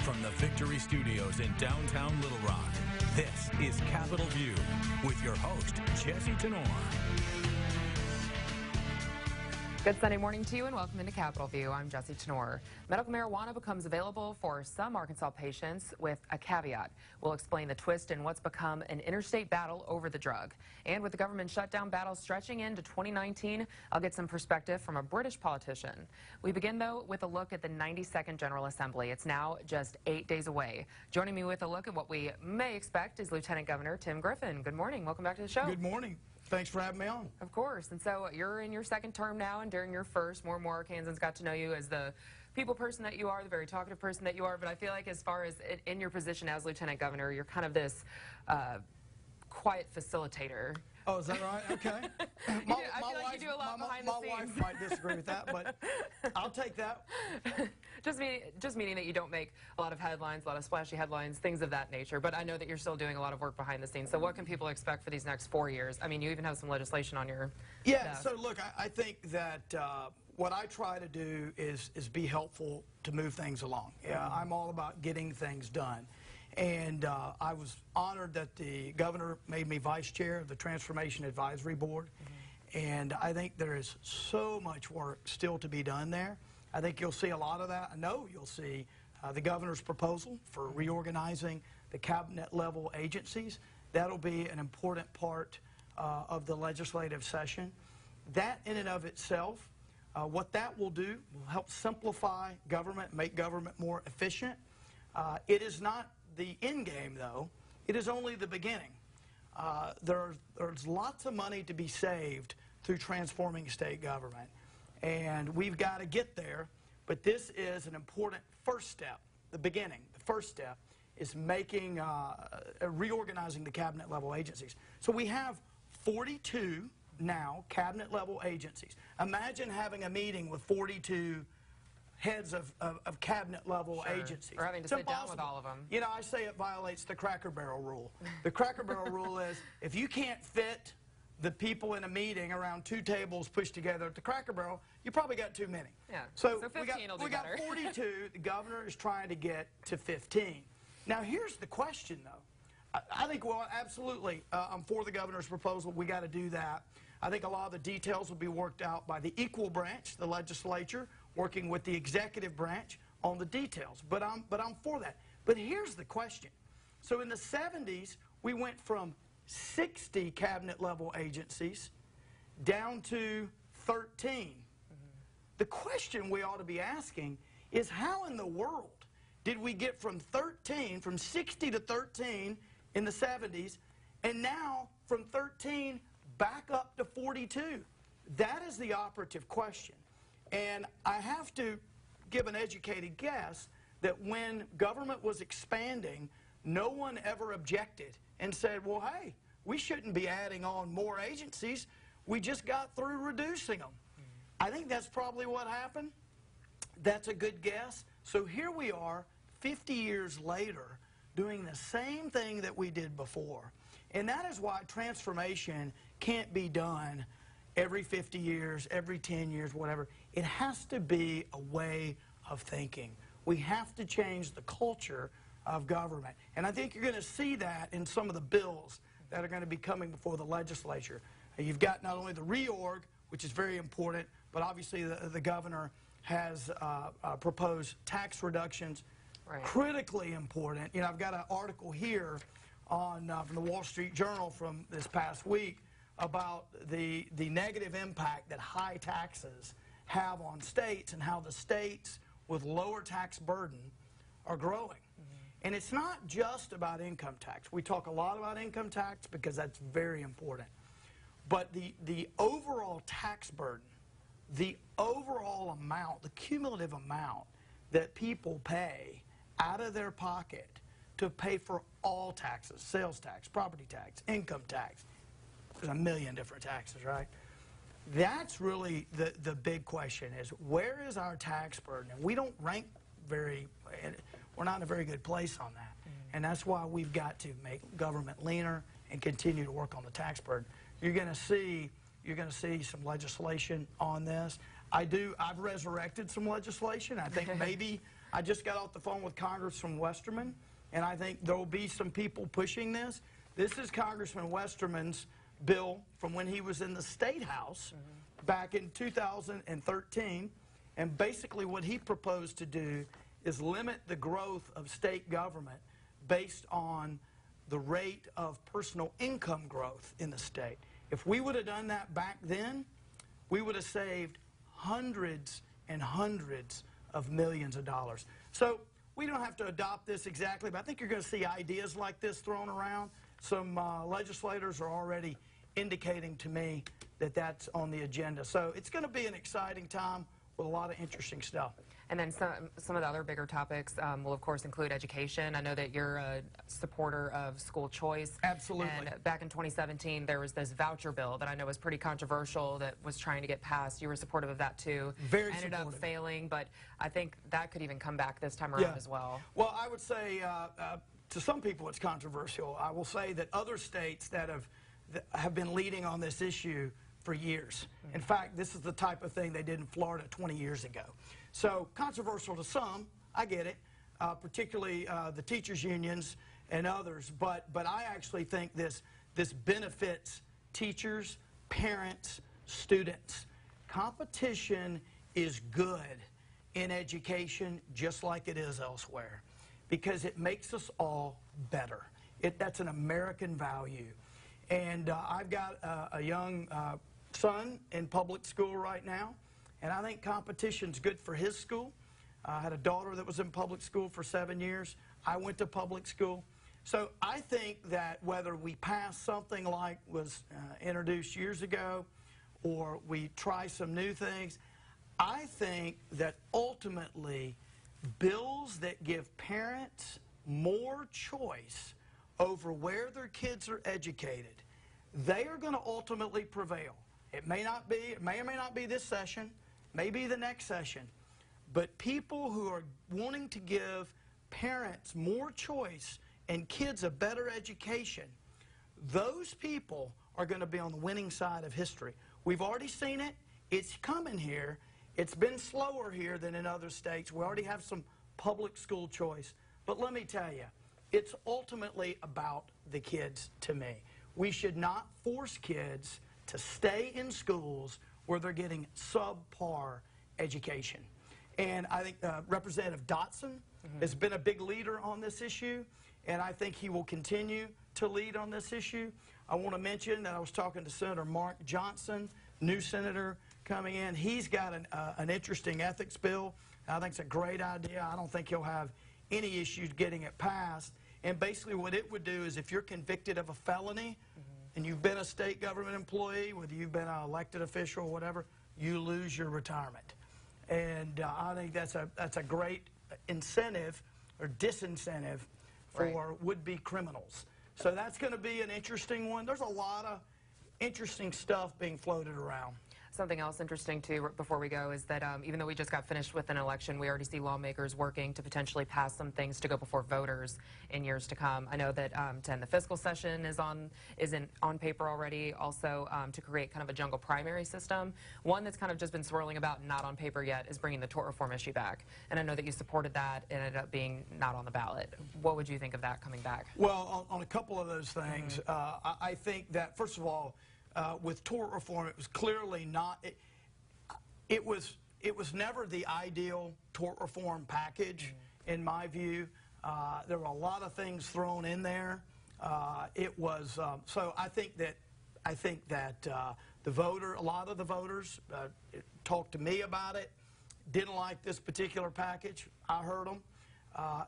From the Victory Studios in downtown Little Rock, this is Capitol View with your host, Jessi Turnure. Good Sunday morning to you and welcome into Capitol View. I'm Jessi Turnure. Medical marijuana becomes available for some Arkansas patients with a caveat. We'll explain the twist in what's become an interstate battle over the drug. And with the government shutdown battle stretching into 2019, I'll get some perspective from a British politician. We begin, though, with a look at the 92nd General Assembly. It's now just 8 days away. Joining me with a look at what we may expect is Lieutenant Governor Tim Griffin. Good morning. Welcome back to the show. Good morning. Thanks for having me on. Of course. And so you're in your second term now, and during your first, more and more Arkansans got to know you as the people person that you are, the very talkative person that you are. But I feel like as far as in your position as Lieutenant Governor, you're kind of this quiet facilitator. Oh, is that right? Okay. I feel like you do a lot behind the scenes. My wife might disagree with that, but I'll take that. Just meaning that you don't make a lot of headlines, a lot of splashy headlines, things of that nature. But I know that you're still doing a lot of work behind the scenes. So what can people expect for these next 4 years? I mean, you even have some legislation on your desk. So look, I think that what I try to do is be helpful to move things along. Yeah, I'm all about getting things done. And I was honored that the governor made me vice chair of the Transformation Advisory Board. And I think there is so much work still to be done there. I think you'll see a lot of that. I know you'll see the governor's proposal for reorganizing the cabinet level agencies. That'll be an important part of the legislative session. That in and of itself, what that will do will help simplify government, make government more efficient. It is not the end game, though. It is only the beginning. There's lots of money to be saved through transforming state government, and we've got to get there, but this is an important first step. The beginning, the first step, is making, reorganizing the cabinet level agencies. So we have 42 now cabinet level agencies. Imagine having a meeting with 42 heads of cabinet level agencies. Or having to sit down with all of them. You know, I say it violates the Cracker Barrel rule. The Cracker Barrel rule is if you can't fit the people in a meeting around 2 tables pushed together at the Cracker Barrel, you probably got too many. Yeah. So 15 will do we got better. 42. The governor is trying to get to 15. Now, here's the question, though. I think, well, absolutely, I'm for the governor's proposal. We got to do that. I think a lot of the details will be worked out by the equal branch, the legislature, working with the executive branch on the details. But I'm for that. But here's the question. So in the 70s, we went from 60 cabinet level agencies down to 13. The question we ought to be asking is how in the world did we get from 60 to 13 in the 70s, and now from 13 back up to 42? That is the operative question. And I have to give an educated guess that when government was expanding, no one ever objected and said, well, hey, we shouldn't be adding on more agencies. We just got through reducing them. I think that's probably what happened. That's a good guess. So here we are, 50 years later, doing the same thing that we did before. And that is why transformation can't be done every 50 years, every 10 years, whatever. It has to be a way of thinking. We have to change the culture of government. And I think you're going to see that in some of the bills that are going to be coming before the legislature. You've got not only the reorg, which is very important, but obviously the governor has proposed tax reductions, critically important. You know, I've got an article here on from the Wall Street Journal from this past week about the negative impact that high taxes have on states and how the states with lower tax burden are growing. And it's not just about income tax. We talk a lot about income tax because that's very important. But the overall tax burden, the overall amount, the cumulative amount that people pay out of their pocket to pay for all taxes, sales tax, property tax, income tax, there's a million different taxes, right? That's really the big question is, where is our tax burden? And we don't rank we're not in a very good place on that. And that's why we've got to make government leaner and continue to work on the tax burden. You're going to see some legislation on this. I've resurrected some legislation. I think I just got off the phone with Congressman Westerman, and I think there will be some people pushing this. This is Congressman Westerman's bill from when he was in the State House back in 2013. And basically what he proposed to do is limit the growth of state government based on the rate of personal income growth in the state. If we would have done that back then, we would have saved hundreds and hundreds of millions of dollars. So we don't have to adopt this exactly, but I think you're going to see ideas like this thrown around. Some legislators are already indicating to me that that's on the agenda. So it's going to be an exciting time with a lot of interesting stuff. And then some of the other bigger topics will, of course, include education. I know that you're a supporter of school choice. Absolutely. And back in 2017, there was this voucher bill that I know was pretty controversial that was trying to get passed. You were supportive of that, too. Very Ended supportive. up failing, but I think that could even come back this time around as well. Well, I would say to some people it's controversial. I will say that other states that have been leading on this issue for years. In fact, this is the type of thing they did in Florida 20 years ago. So controversial to some, I get it, particularly the teachers' unions and others. But I actually think this benefits teachers, parents, students. Competition is good in education just like it is elsewhere because it makes us all better. That's an American value. And I've got a young son in public school right now, and I think competition's good for his school. I had a daughter that was in public school for 7 years. I went to public school. So I think that whether we pass something like was introduced years ago or we try some new things, I think that ultimately bills that give parents more choice over where their kids are educated, they are going to ultimately prevail. It may or may not be this session, maybe the next session, but people who are wanting to give parents more choice and kids a better education, those people are going to be on the winning side of history. We've already seen it. It's coming here. It's been slower here than in other states. We already have some public school choice. But let me tell you, it's ultimately about the kids to me. We should not force kids to stay in schools where they're getting subpar education. And I think Representative Dotson has been a big leader on this issue, and I think he will continue to lead on this issue. I want to mention that I was talking to Senator Mark Johnson, new senator coming in. He's got an interesting ethics bill. I think it's a great idea. I don't think he'll have any issues getting it passed. And basically what it would do is if you're convicted of a felony and you've been a state government employee, whether you've been an elected official or whatever, you lose your retirement. And I think that's a great incentive or disincentive for would-be criminals. So that's going to be an interesting one. There's a lot of interesting stuff being floated around. Something else interesting, too, before we go, is that even though we just got finished with an election, we already see lawmakers working to potentially pass some things to go before voters in years to come. I know that to end the fiscal session is on paper already, also to create kind of a jungle primary system. One that's kind of just been swirling about and not on paper yet is bringing the tort reform issue back. And I know that you supported that and ended up being not on the ballot. What would you think of that coming back? Well, on a couple of those things, I think that, first of all, with tort reform, it was clearly not. It was never the ideal tort reform package, in my view. There were a lot of things thrown in there. It was so. I think that a lot of the voters talked to me about it. Didn't like this particular package. I heard them,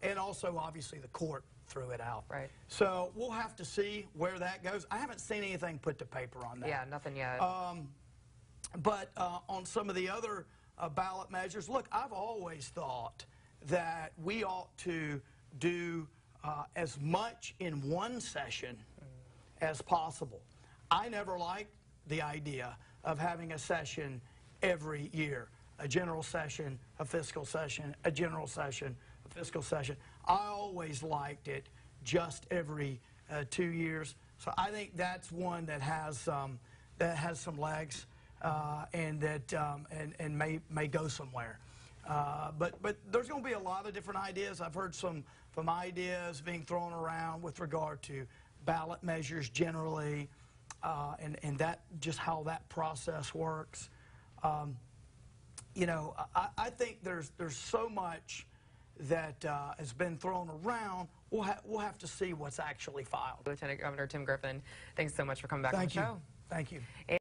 and also obviously the court threw it out. Right. So we'll have to see where that goes. I haven't seen anything put to paper on that. Yeah, nothing yet. But on some of the other ballot measures, look, I've always thought that we ought to do as much in one session as possible. I never liked the idea of having a session every year, a general session, a fiscal session, a general session, a fiscal session. I always liked it just every 2 years. So I think that's one that has some legs and that and may go somewhere. But there's going to be a lot of different ideas. I've heard some ideas being thrown around with regard to ballot measures generally, and that just how that process works. You know, I think there's so much that has been thrown around. We'll have to see what's actually filed. Lieutenant Governor Tim Griffin, thanks so much for coming back on the show. Thank you.